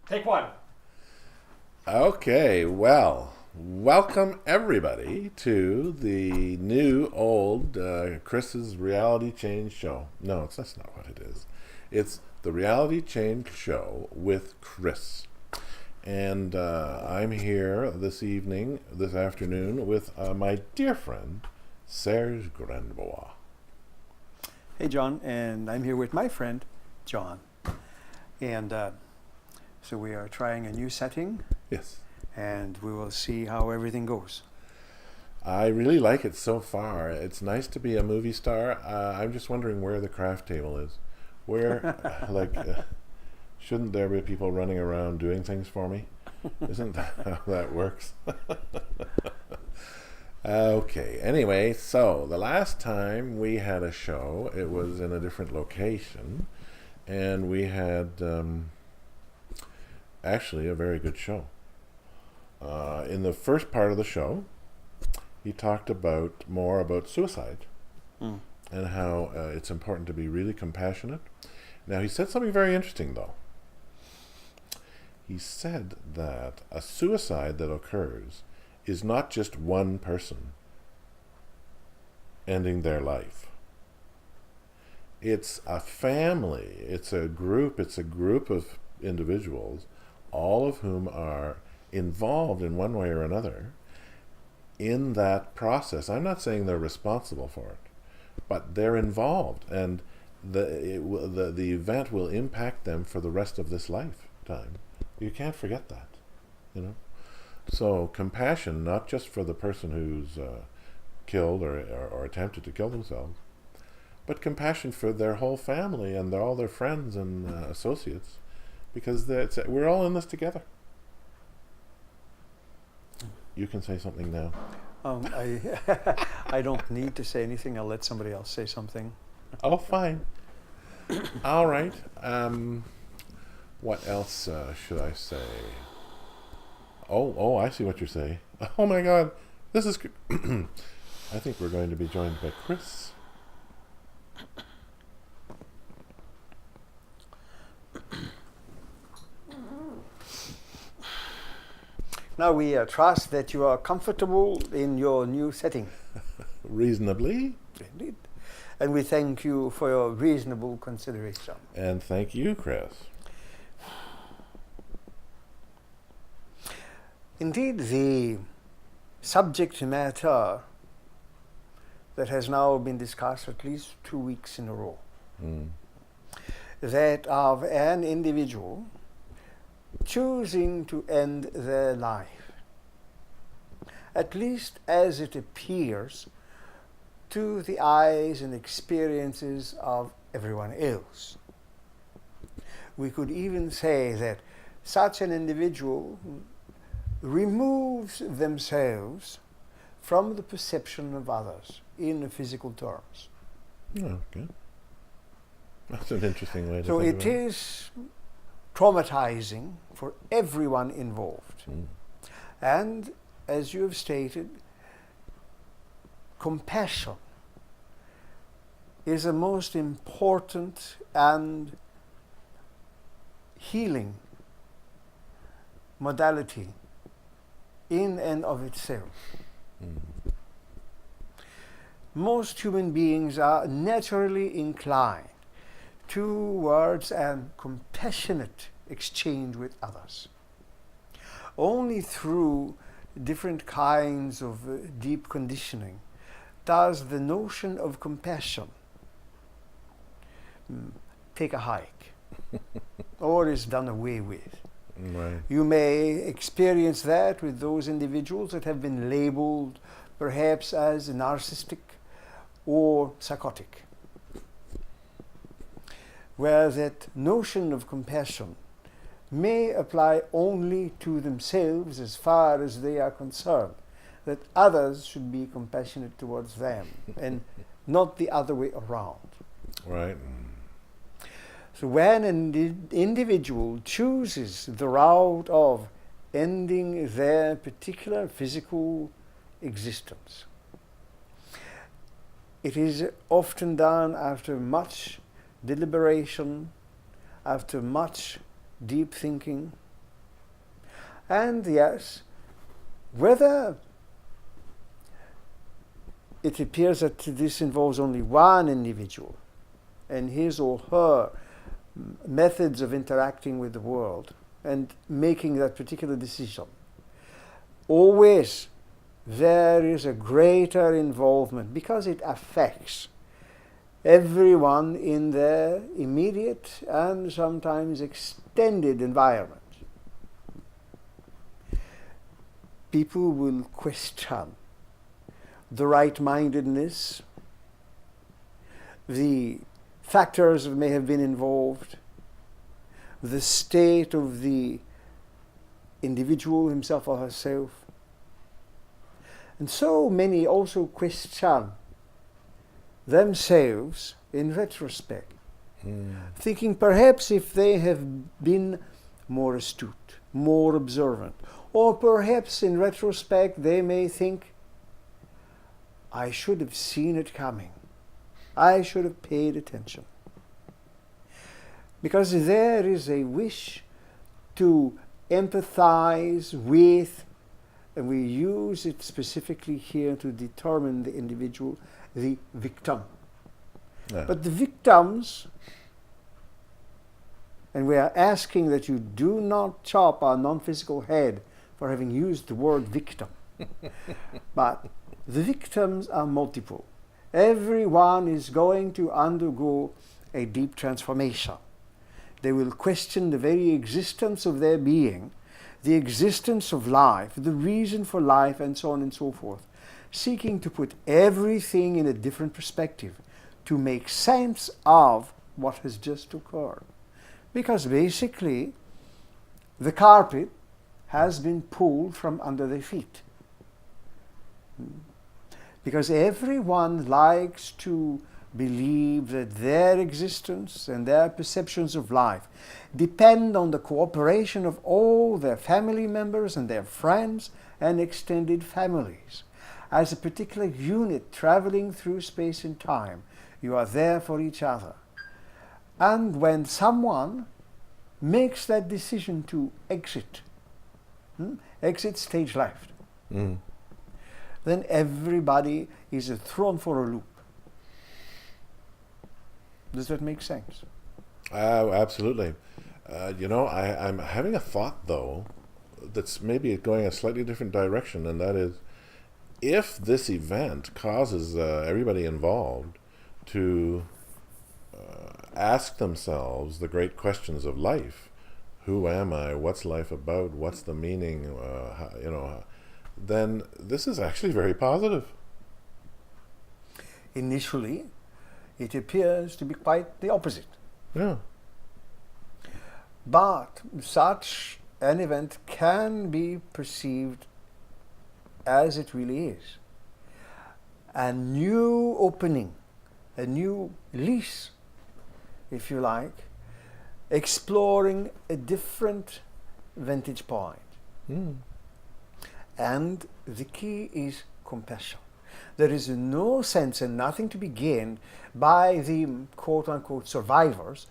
Take one. Okay, well, welcome everybody to the new old Chris's Reality Change Show. No, that's not what it is. It's the Reality Change Show with Kris. And I'm here this afternoon, with my dear friend, Serge Granbois. Hey, John, and I'm here with my friend, John. And so we are trying a new setting, Yes. and we will see how everything goes. I really like it so far. It's nice to be a movie star. I'm just wondering where the craft table is. Where, shouldn't there be people running around doing things for me? Isn't that how that works? Okay, anyway, so the last time we had a show, it was in a different location, and we had actually a very good show. In the first part of the show, he talked more about suicide and how it's important to be really compassionate. Now, he said something very interesting, though. He said that a suicide that occurs is not just one person ending their life. It's a family, it's a group of individuals, all of whom are involved in one way or another in that process. I'm not saying they're responsible for it, but they're involved, and the event will impact them for the rest of this lifetime. You can't forget that, you know. So compassion, not just for the person who's killed or attempted to kill themselves, but compassion for their whole family and all their friends and associates, because we're all in this together. You can say something now. I don't need to say anything. I'll let somebody else say something. Oh, fine. All right. What else should I say? Oh, I see what you're saying. Oh my God, this is. I think we're going to be joined by Kris. Now we trust that you are comfortable in your new setting. Reasonably. Indeed. And we thank you for your reasonable consideration. And thank you, Kris. Indeed, the subject matter that has now been discussed at least 2 weeks in a row, that of an individual choosing to end their life, at least as it appears to the eyes and experiences of everyone else. We could even say that such an individual removes themselves from the perception of others in physical terms. Oh, okay. That's an interesting way to So think it about it. is traumatizing for everyone involved. And as you have stated, compassion is a most important and healing modality in and of itself. Most human beings are naturally inclined towards an compassionate exchange with others. Only through different kinds of deep conditioning does the notion of compassion take a hike or is done away with. Right. You may experience that with those individuals that have been labeled perhaps as narcissistic or psychotic, where that notion of compassion may apply only to themselves as far as they are concerned, that others should be compassionate towards them and not the other way around. Right. So when an individual chooses the route of ending their particular physical existence, it is often done after much deliberation, after much deep thinking, And yes, whether it appears that this involves only one individual and his or her methods of interacting with the world and making that particular decision, always there is a greater involvement because it affects everyone in their immediate and sometimes extended environment. People will question the right-mindedness, the factors that may have been involved, the state of the individual himself or herself. And so many also question themselves in retrospect, thinking perhaps if they have been more astute, more observant, or perhaps in retrospect they may think, I should have seen it coming. I should have paid attention. Because there is a wish to empathize with, and we use it specifically here to determine the individual, the victim. Yeah. But the victims, and we are asking that you do not chop our non-physical head for having used the word victim. But the victims are multiple. Everyone is going to undergo a deep transformation. They will question the very existence of their being, the existence of life, the reason for life, and so on and so forth, seeking to put everything in a different perspective, to make sense of what has just occurred. Because basically, the carpet has been pulled from under their feet. Because everyone likes to believe that their existence and their perceptions of life depend on the cooperation of all their family members and their friends and extended families. As a particular unit traveling through space and time, you are there for each other. And when someone makes that decision to exit stage left, then everybody is thrown for a loop. Does that make sense? Absolutely. I'm having a thought, though, that's maybe going a slightly different direction, and that is, if this event causes everybody involved to ask themselves the great questions of life, who am I, what's life about, what's the meaning, then this is actually very positive. Initially, it appears to be quite the opposite. Yeah. But such an event can be perceived as it really is. A new opening, a new lease, if you like, exploring a different vantage point. And the key is compassion. There is no sense and nothing to be gained by the quote-unquote survivors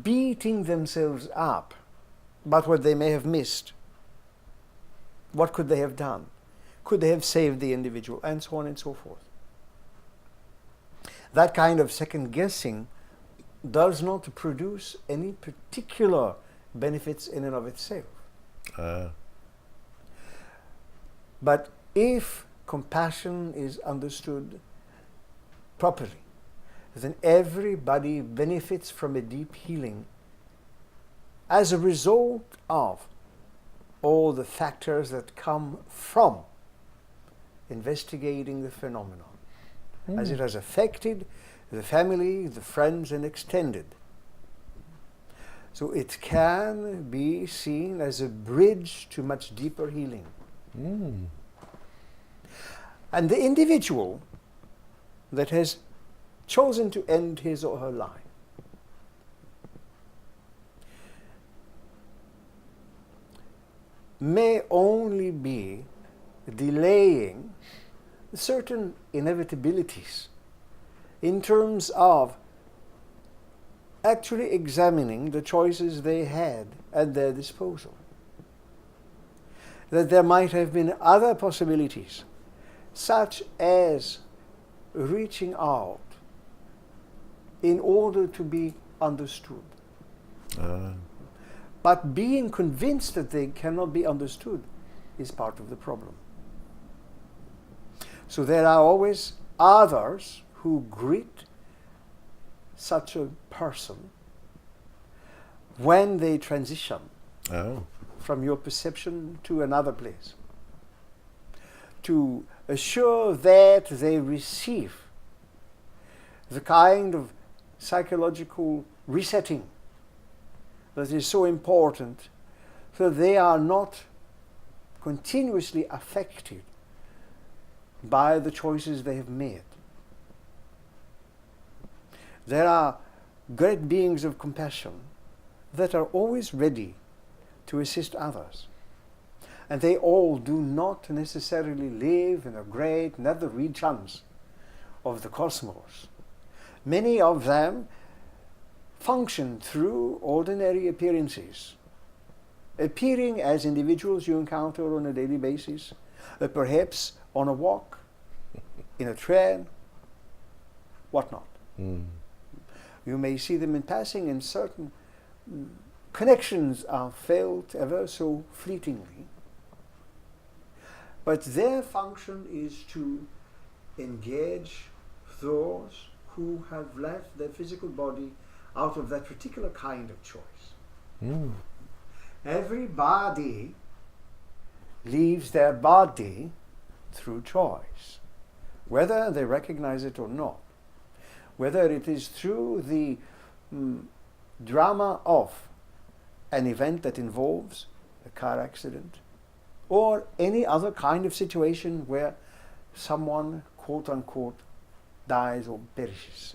beating themselves up about what they may have missed. What could they have done? Could they have saved the individual? And so on and so forth. That kind of second guessing does not produce any particular benefits in and of itself. But if compassion is understood properly, then everybody benefits from a deep healing as a result of all the factors that come from investigating the phenomenon, as it has affected the family, the friends, and extended. So it can be seen as a bridge to much deeper healing. And the individual that has chosen to end his or her life may only be delaying certain inevitabilities in terms of actually examining the choices they had at their disposal. that there might have been other possibilities, such as reaching out in order to be understood. But being convinced that they cannot be understood is part of the problem. So there are always others who greet such a person when they transition from your perception to another place, to assure that they receive the kind of psychological resetting that is so important, so they are not continuously affected by the choices they have made. There are great beings of compassion that are always ready to assist others. And they all do not necessarily live in a great nether regions of the cosmos. Many of them function through ordinary appearances, appearing as individuals you encounter on a daily basis, perhaps on a walk, in a train, whatnot. You may see them in passing, and certain connections are felt ever so fleetingly. But their function is to engage those who have left their physical body out of that particular kind of choice. Everybody leaves their body through choice, whether they recognize it or not, whether it is through the drama of an event that involves a car accident or any other kind of situation where someone, quote unquote, dies or perishes.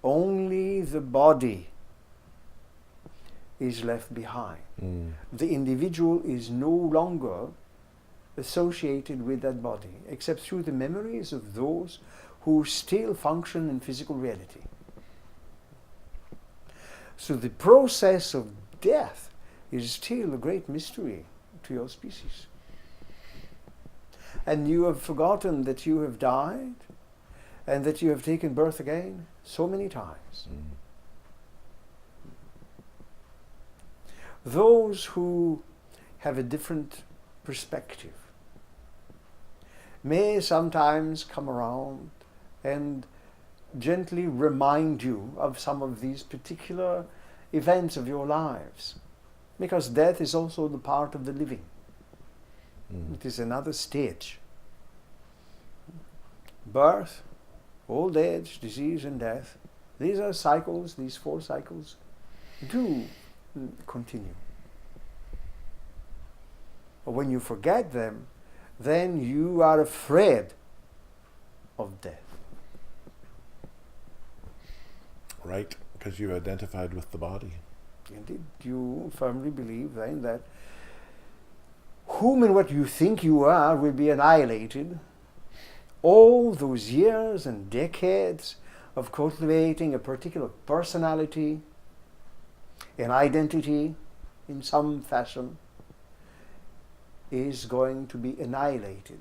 Only the body is left behind. The individual is no longer associated with that body, except through the memories of those who still function in physical reality. So the process of death is still a great mystery to your species. And you have forgotten that you have died and that you have taken birth again so many times. Those who have a different perspective may sometimes come around and gently remind you of some of these particular events of your lives, because death is also the part of the living. It is another stage. Birth, old age, disease, and death. These are cycles, these 4 cycles do continue. But when you forget them, then you are afraid of death. Right, because you identified with the body. Indeed, you firmly believe then that whom and what you think you are will be annihilated. All those years and decades of cultivating a particular personality, an identity in some fashion, is going to be annihilated.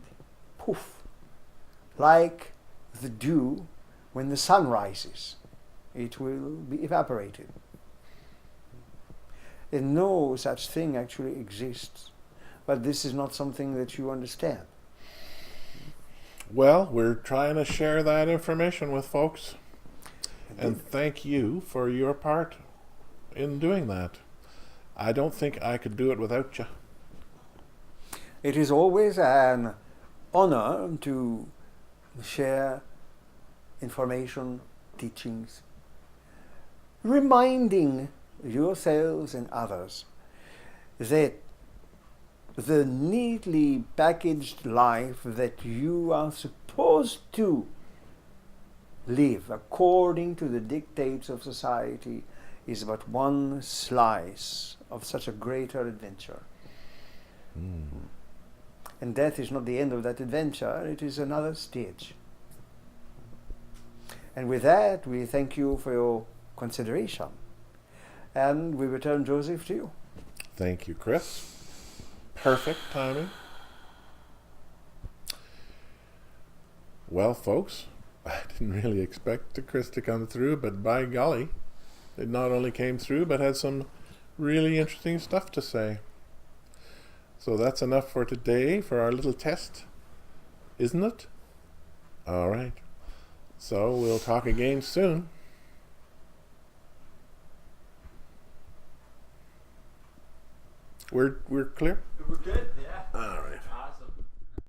Poof! Like the dew when the sun rises. It will be evaporated. And no such thing actually exists. But this is not something that you understand. Well, we're trying to share that information with folks. And thank you for your part in doing that. I don't think I could do it without you. It is always an honor to share information, teachings, reminding yourselves and others that the neatly packaged life that you are supposed to live according to the dictates of society is but one slice of such a greater adventure. And death is not the end of that adventure, it is another stage. And with that, we thank you for your consideration. And we return Joseph to you. Thank you, Kris. perfect timing. Well, folks, I didn't really expect Kris to come through, but by golly, it not only came through, but had some really interesting stuff to say. So that's enough for today for our little test, isn't it? All right. So we'll talk again soon. We're clear? We're good.